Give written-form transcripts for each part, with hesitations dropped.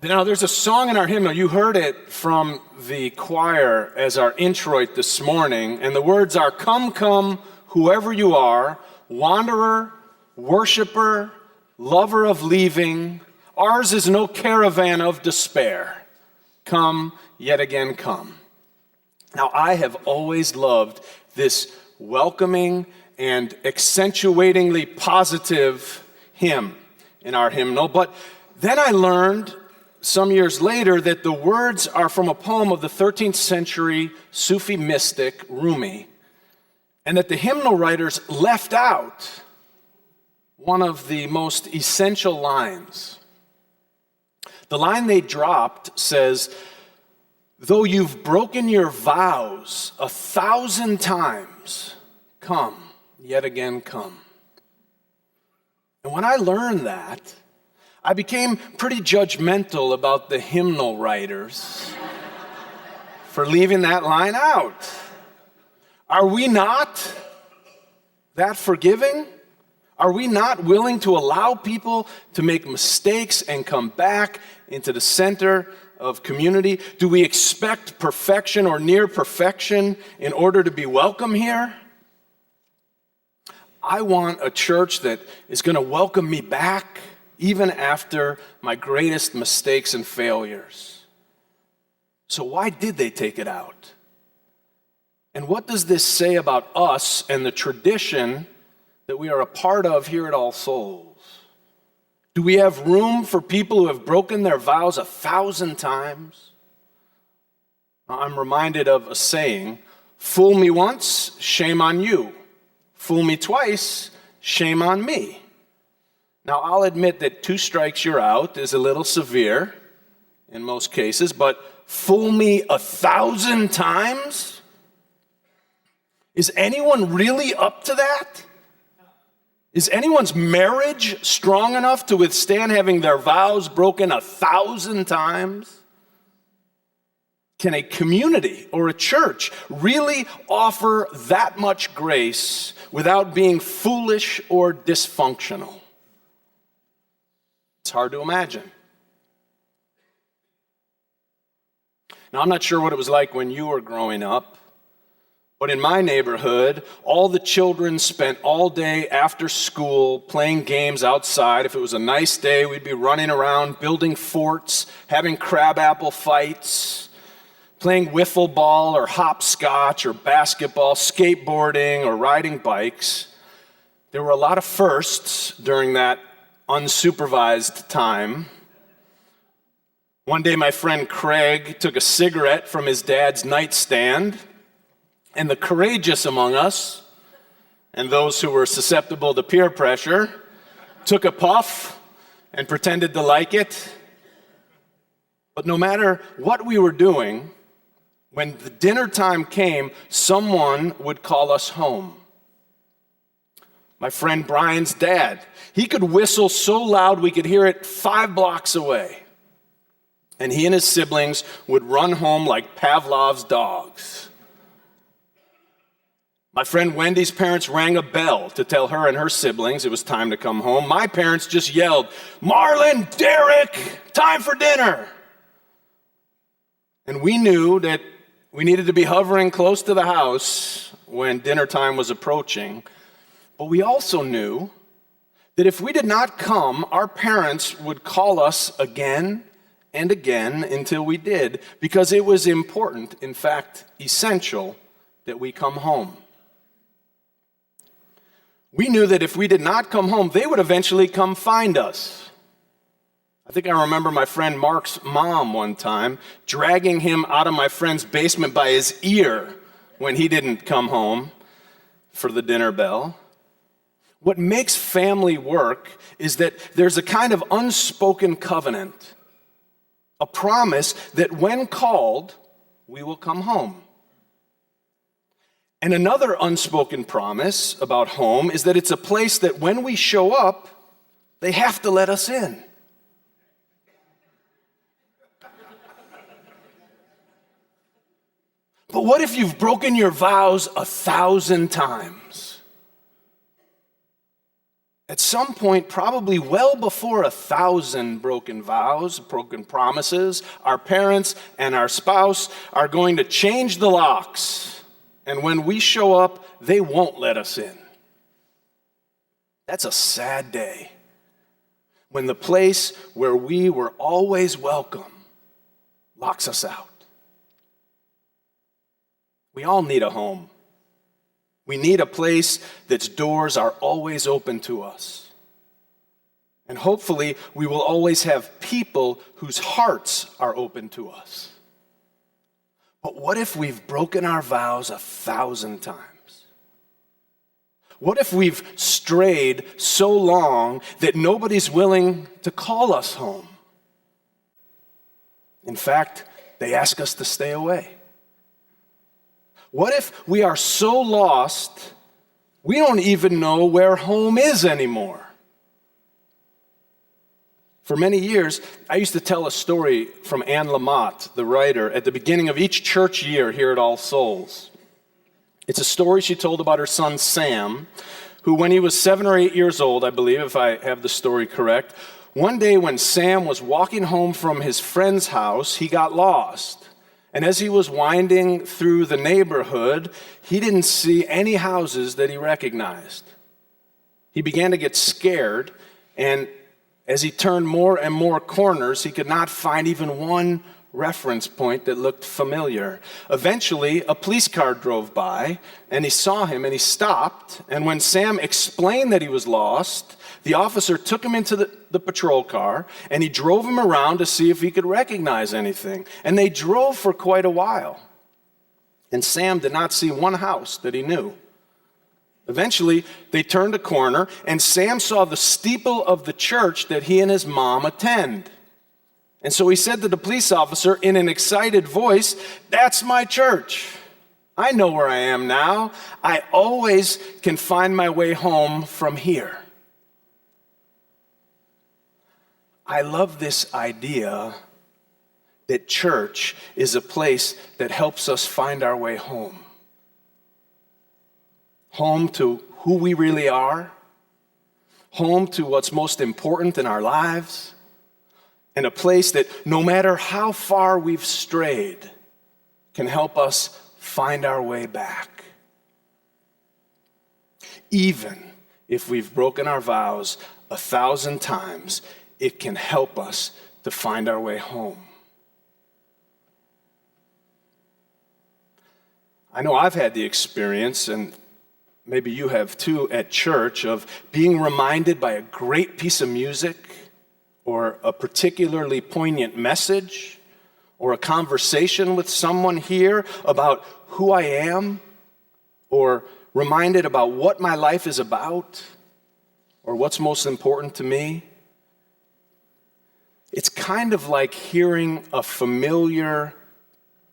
Now, there's a song in our hymnal. You heard it from the choir as our introit this morning, and the words are, "Come, come, whoever you are, wanderer, worshiper, lover of leaving, ours is no caravan of despair. Come, yet again come." Now, I have always loved this welcoming and accentuatingly positive hymn in our hymnal, but then I learned some years later that the words are from a poem of the 13th century Sufi mystic Rumi, and that the hymnal writers left out one of the most essential lines. The line they dropped says, "Though you've broken your vows 1,000 times, come, yet again come." And when I learned that, I became pretty judgmental about the hymnal writers for leaving that line out. Are we not that forgiving? Are we not willing to allow people to make mistakes and come back into the center of community? Do we expect perfection or near perfection in order to be welcome here? I want a church that is going to welcome me back even after my greatest mistakes and failures. So why did they take it out? And what does this say about us and the tradition that we are a part of here at All Souls? Do we have room for people who have broken their vows 1,000 times? I'm reminded of a saying, "Fool me once, shame on you. Fool me twice, shame on me." Now, I'll admit that 2 strikes you're out is a little severe in most cases, but fool me 1,000 times? Is anyone really up to that? Is anyone's marriage strong enough to withstand having their vows broken 1,000 times? Can a community or a church really offer that much grace without being foolish or dysfunctional? It's hard to imagine. Now, I'm not sure what it was like when you were growing up, but in my neighborhood, all the children spent all day after school playing games outside. If it was a nice day, we'd be running around, building forts, having crabapple fights, playing wiffle ball or hopscotch or basketball, skateboarding or riding bikes. There were a lot of firsts during that unsupervised time. One day my friend Craig took a cigarette from his dad's nightstand, and the courageous among us, and those who were susceptible to peer pressure, took a puff and pretended to like it. But no matter what we were doing, when the dinner time came, someone would call us home. My friend Brian's dad, he could whistle so loud we could hear it 5 blocks away. And he and his siblings would run home like Pavlov's dogs. My friend Wendy's parents rang a bell to tell her and her siblings it was time to come home. My parents just yelled, "Marlin, Derek, time for dinner." And we knew that we needed to be hovering close to the house when dinner time was approaching. But we also knew that if we did not come, our parents would call us again and again until we did, because it was important, in fact, essential, that we come home. We knew that if we did not come home, they would eventually come find us. I think I remember my friend Mark's mom one time dragging him out of my friend's basement by his ear when he didn't come home for the dinner bell. What makes family work is that there's a kind of unspoken covenant, a promise that when called, we will come home. And another unspoken promise about home is that it's a place that when we show up, they have to let us in. But what if you've broken your vows 1,000 times? At some point, probably well before 1,000 broken vows, broken promises, our parents and our spouse are going to change the locks. And when we show up, they won't let us in. That's a sad day. When the place where we were always welcome locks us out. We all need a home. We need a place that's doors are always open to us. And hopefully, we will always have people whose hearts are open to us. But what if we've broken our vows 1,000 times? What if we've strayed so long that nobody's willing to call us home? In fact, they ask us to stay away. What if we are so lost, we don't even know where home is anymore? For many years, I used to tell a story from Anne Lamott, the writer, at the beginning of each church year here at All Souls. It's a story she told about her son Sam, who when he was 7 or 8 years old, I believe, if I have the story correct, one day when Sam was walking home from his friend's house, he got lost. And as he was winding through the neighborhood, he didn't see any houses that he recognized. He began to get scared, and as he turned more and more corners, he could not find even one reference point that looked familiar. Eventually, a police car drove by, and he saw him, and he stopped. And when Sam explained that he was lost, the officer took him into the patrol car, and he drove him around to see if he could recognize anything. And they drove for quite a while. And Sam did not see one house that he knew. Eventually, they turned a corner, and Sam saw the steeple of the church that he and his mom attend. And so he said to the police officer in an excited voice, "That's my church. I know where I am now. I always can find my way home from here." I love this idea that church is a place that helps us find our way home. Home to who we really are, home to what's most important in our lives, and a place that no matter how far we've strayed can help us find our way back. Even if we've broken our vows 1,000 times, it can help us to find our way home. I know I've had the experience, and maybe you have too, at church, of being reminded by a great piece of music, or a particularly poignant message, or a conversation with someone here about who I am, or reminded about what my life is about, or what's most important to me. It's kind of like hearing a familiar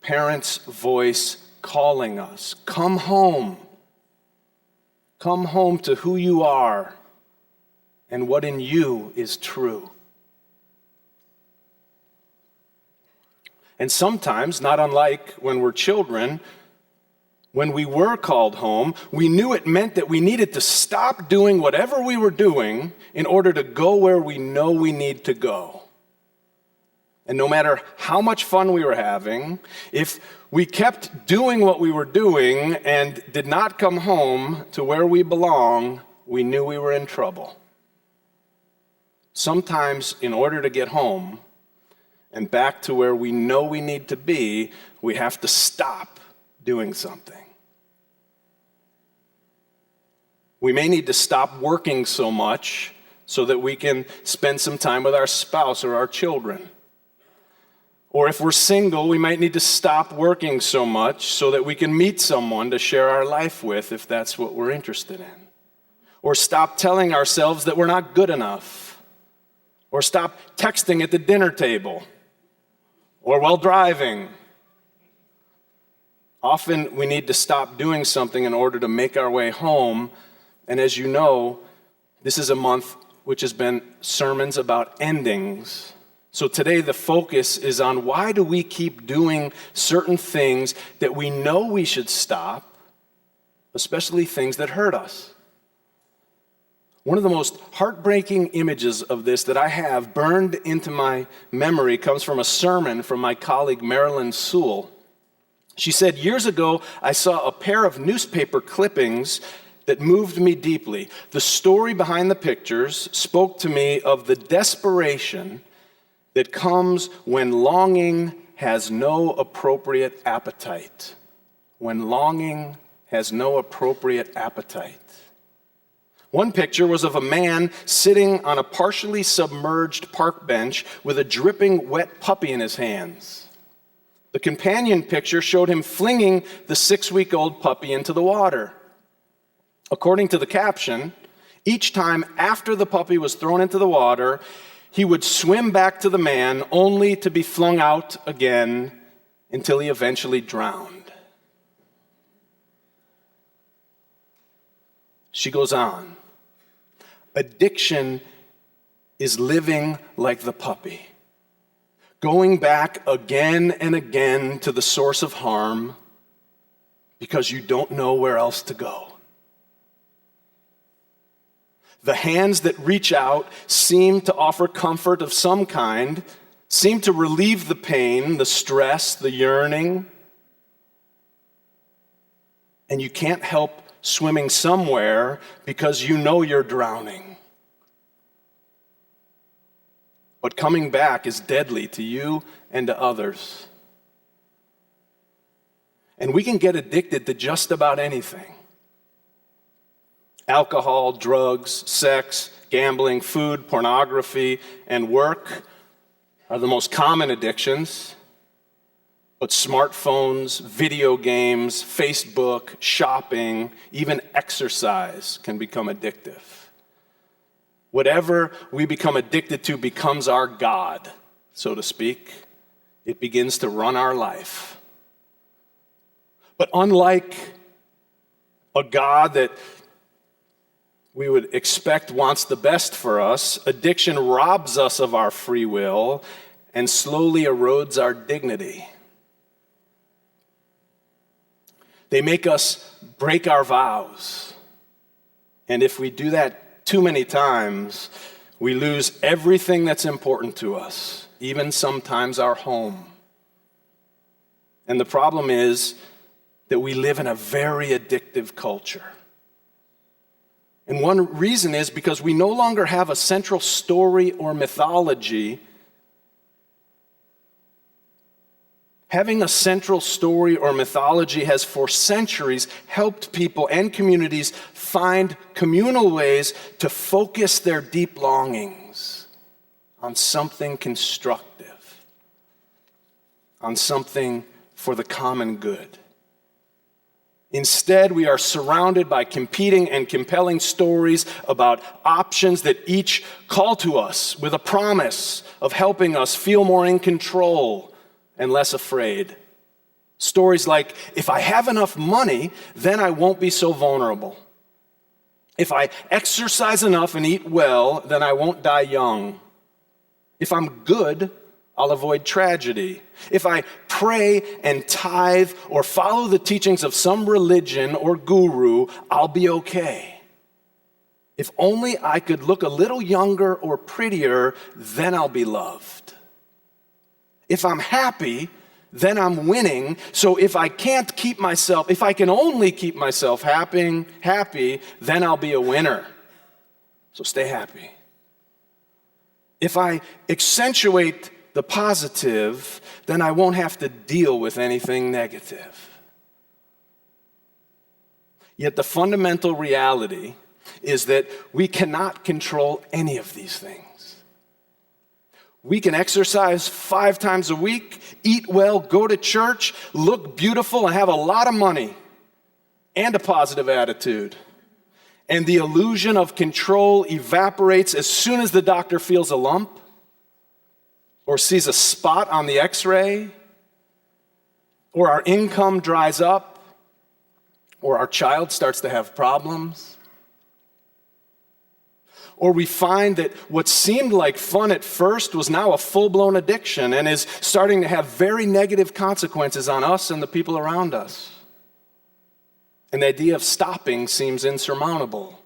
parent's voice calling us. Come home. Come home to who you are and what in you is true. And sometimes, not unlike when we're children, when we were called home, we knew it meant that we needed to stop doing whatever we were doing in order to go where we know we need to go. And no matter how much fun we were having, if we kept doing what we were doing and did not come home to where we belong, we knew we were in trouble. Sometimes, in order to get home and back to where we know we need to be, we have to stop doing something. We may need to stop working so much so that we can spend some time with our spouse or our children. Or if we're single, we might need to stop working so much so that we can meet someone to share our life with if that's what we're interested in. Or stop telling ourselves that we're not good enough. Or stop texting at the dinner table. Or while driving. Often we need to stop doing something in order to make our way home. And as you know, this is a month which has been sermons about endings. So today the focus is on why do we keep doing certain things that we know we should stop, especially things that hurt us. One of the most heartbreaking images of this that I have burned into my memory comes from a sermon from my colleague Marilyn Sewell. She said, "Years ago, I saw a pair of newspaper clippings that moved me deeply. The story behind the pictures spoke to me of the desperation that comes when longing has no appropriate appetite." When longing has no appropriate appetite. One picture was of a man sitting on a partially submerged park bench with a dripping wet puppy in his hands. The companion picture showed him flinging the 6-week-old puppy into the water. According to the caption, each time after the puppy was thrown into the water, he would swim back to the man only to be flung out again until he eventually drowned. She goes on. Addiction is living like the puppy, going back again and again to the source of harm because you don't know where else to go. The hands that reach out seem to offer comfort of some kind, seem to relieve the pain, the stress, the yearning, and you can't help swimming somewhere because you know you're drowning. But coming back is deadly to you and to others. And we can get addicted to just about anything. Alcohol, drugs, sex, gambling, food, pornography, and work are the most common addictions. But smartphones, video games, Facebook, shopping, even exercise can become addictive. Whatever we become addicted to becomes our God, so to speak. It begins to run our life. But unlike a God that we would expect wants the best for us, addiction robs us of our free will and slowly erodes our dignity. They make us break our vows. And if we do that too many times, we lose everything that's important to us, even sometimes our home. And the problem is that we live in a very addictive culture. And one reason is because we no longer have a central story or mythology. Having a central story or mythology has for centuries helped people and communities find communal ways to focus their deep longings on something constructive, on something for the common good. Instead, we are surrounded by competing and compelling stories about options that each call to us with a promise of helping us feel more in control and less afraid. Stories like, if I have enough money, then I won't be so vulnerable. If I exercise enough and eat well, then I won't die young. If I'm good, I'll avoid tragedy. If I pray and tithe or follow the teachings of some religion or guru, I'll be okay. If only I could look a little younger or prettier, then I'll be loved. If I'm happy, then I'm winning. So if I can only keep myself happy, then I'll be a winner. So stay happy. If I accentuate the positive, then I won't have to deal with anything negative. Yet the fundamental reality is that we cannot control any of these things. We can exercise 5 times a week, eat well, go to church, look beautiful, and have a lot of money and a positive attitude. And the illusion of control evaporates as soon as the doctor feels a lump or sees a spot on the x-ray, or our income dries up, or our child starts to have problems. Or we find that what seemed like fun at first was now a full-blown addiction and is starting to have very negative consequences on us and the people around us. And the idea of stopping seems insurmountable.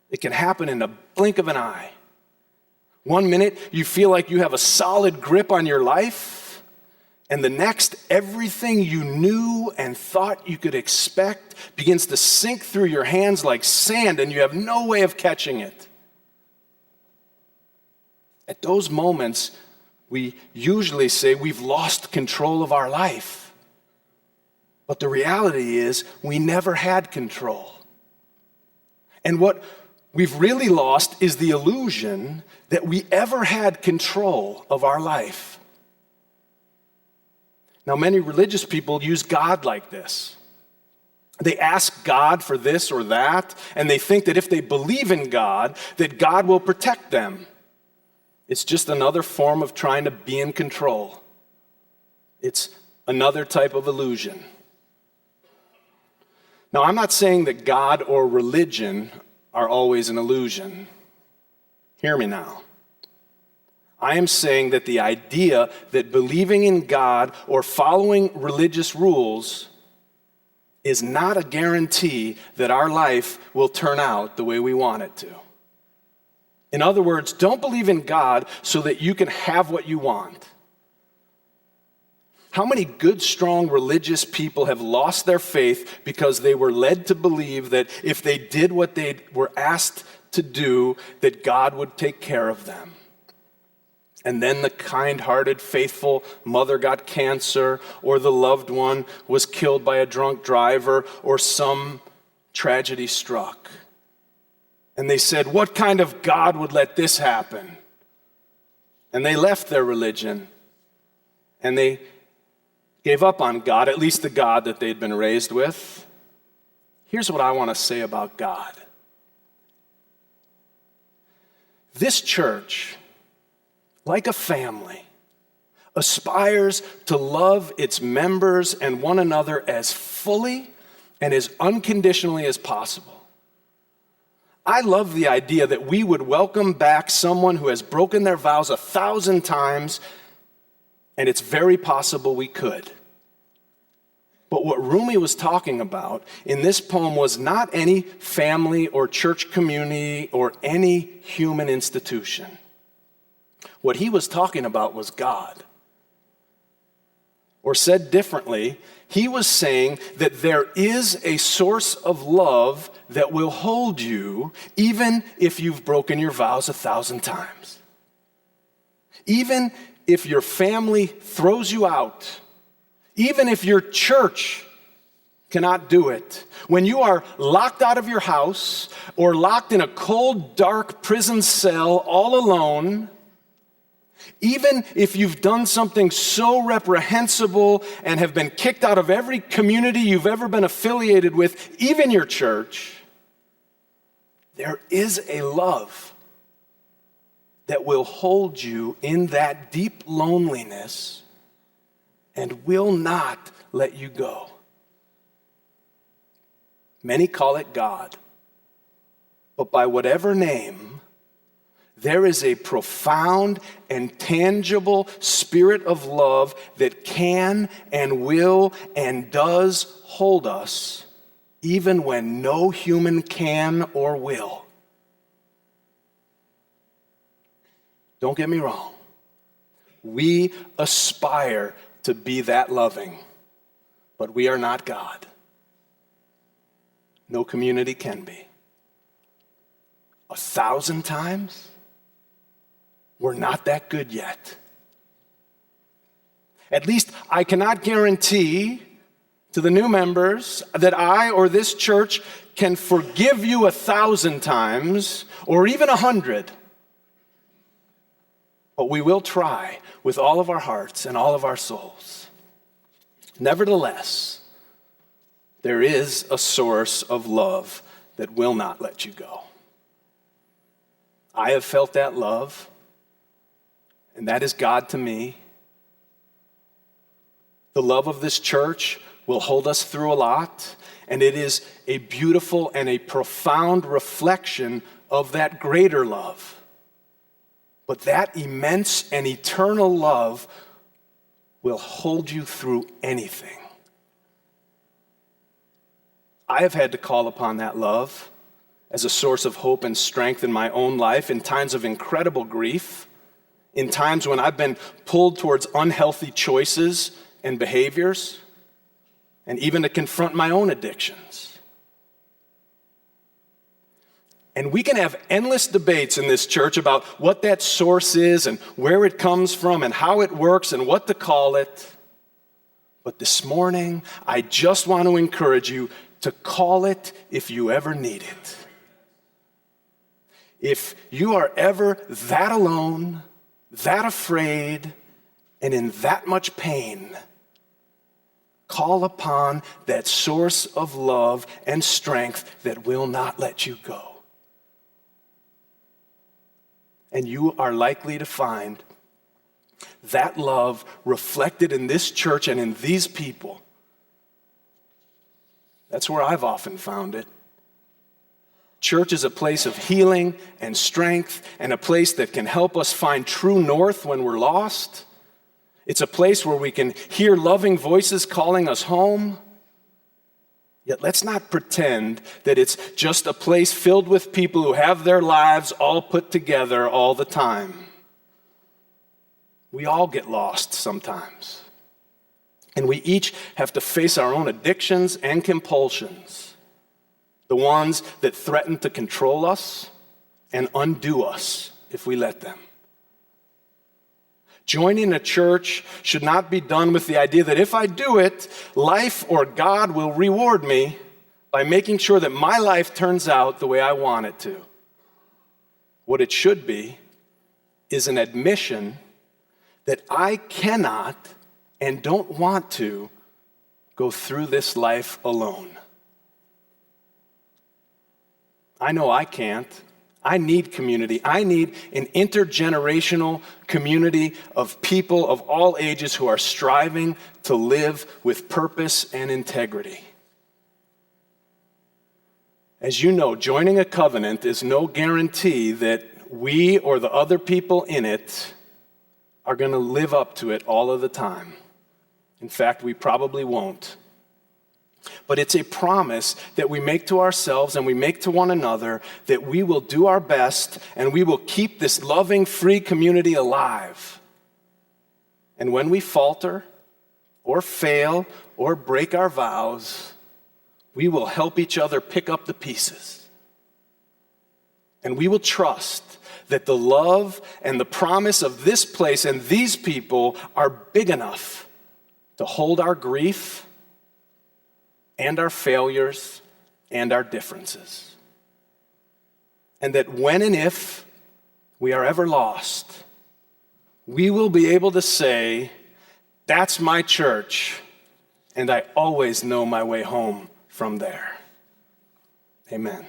It can happen in the blink of an eye. One minute, you feel like you have a solid grip on your life, and the next, everything you knew and thought you could expect begins to sink through your hands like sand, and you have no way of catching it. At those moments, we usually say we've lost control of our life. But the reality is, we never had control. And what we've really lost is the illusion that we ever had control of our life. Now, many religious people use God like this. They ask God for this or that, and they think that if they believe in God, that God will protect them. It's just another form of trying to be in control. It's another type of illusion. Now, I'm not saying that God or religion are always an illusion. Hear me now. I am saying that the idea that believing in God or following religious rules is not a guarantee that our life will turn out the way we want it to. In other words, don't believe in God so that you can have what you want. How many good, strong religious people have lost their faith because they were led to believe that if they did what they were asked to do, that God would take care of them? And then the kind-hearted, faithful mother got cancer, or the loved one was killed by a drunk driver, or some tragedy struck. And they said, what kind of God would let this happen? And they left their religion, and they gave up on God, at least the God that they'd been raised with. Here's what I want to say about God. This church, like a family, aspires to love its members and one another as fully and as unconditionally as possible. I love the idea that we would welcome back someone who has broken their vows 1,000 times, and it's very possible we could. But what Rumi was talking about in this poem was not any family or church community or any human institution. What he was talking about was God. Or said differently, he was saying that there is a source of love that will hold you even if you've broken your vows 1,000 times. Even if your family throws you out, even if your church cannot do it, when you are locked out of your house or locked in a cold, dark prison cell all alone, even if you've done something so reprehensible and have been kicked out of every community you've ever been affiliated with, even your church, there is a love that will hold you in that deep loneliness and will not let you go. Many call it God, but by whatever name, there is a profound and tangible spirit of love that can and will and does hold us, even when no human can or will. Don't get me wrong. We aspire to be that loving, but we are not God. No community can be. 1,000 times? We're not that good yet. At least I cannot guarantee to the new members that I or this church can forgive you 1,000 times or even 100. But we will try with all of our hearts and all of our souls. Nevertheless, there is a source of love that will not let you go. I have felt that love, and that is God to me. The love of this church will hold us through a lot, and it is a beautiful and a profound reflection of that greater love. But that immense and eternal love will hold you through anything. I have had to call upon that love as a source of hope and strength in my own life in times of incredible grief, in times when I've been pulled towards unhealthy choices and behaviors, and even to confront my own addictions. And we can have endless debates in this church about what that source is and where it comes from and how it works and what to call it. But this morning, I just want to encourage you to call it if you ever need it. If you are ever that alone, that afraid, and in that much pain, call upon that source of love and strength that will not let you go. And you are likely to find that love reflected in this church and in these people. That's where I've often found it. Church is a place of healing and strength and a place that can help us find true north when we're lost. It's a place where we can hear loving voices calling us home. Yet let's not pretend that it's just a place filled with people who have their lives all put together all the time. We all get lost sometimes. And we each have to face our own addictions and compulsions, the ones that threaten to control us and undo us if we let them. Joining a church should not be done with the idea that if I do it, life or God will reward me by making sure that my life turns out the way I want it to. What it should be is an admission that I cannot and don't want to go through this life alone. I know I can't. I need community. I need an intergenerational community of people of all ages who are striving to live with purpose and integrity. As you know, joining a covenant is no guarantee that we or the other people in it are going to live up to it all of the time. In fact, we probably won't. But it's a promise that we make to ourselves and we make to one another that we will do our best and we will keep this loving, free community alive. And when we falter or fail or break our vows, we will help each other pick up the pieces. And we will trust that the love and the promise of this place and these people are big enough to hold our grief and our failures and our differences. And that when and if we are ever lost, we will be able to say, that's my church, and I always know my way home from there. Amen.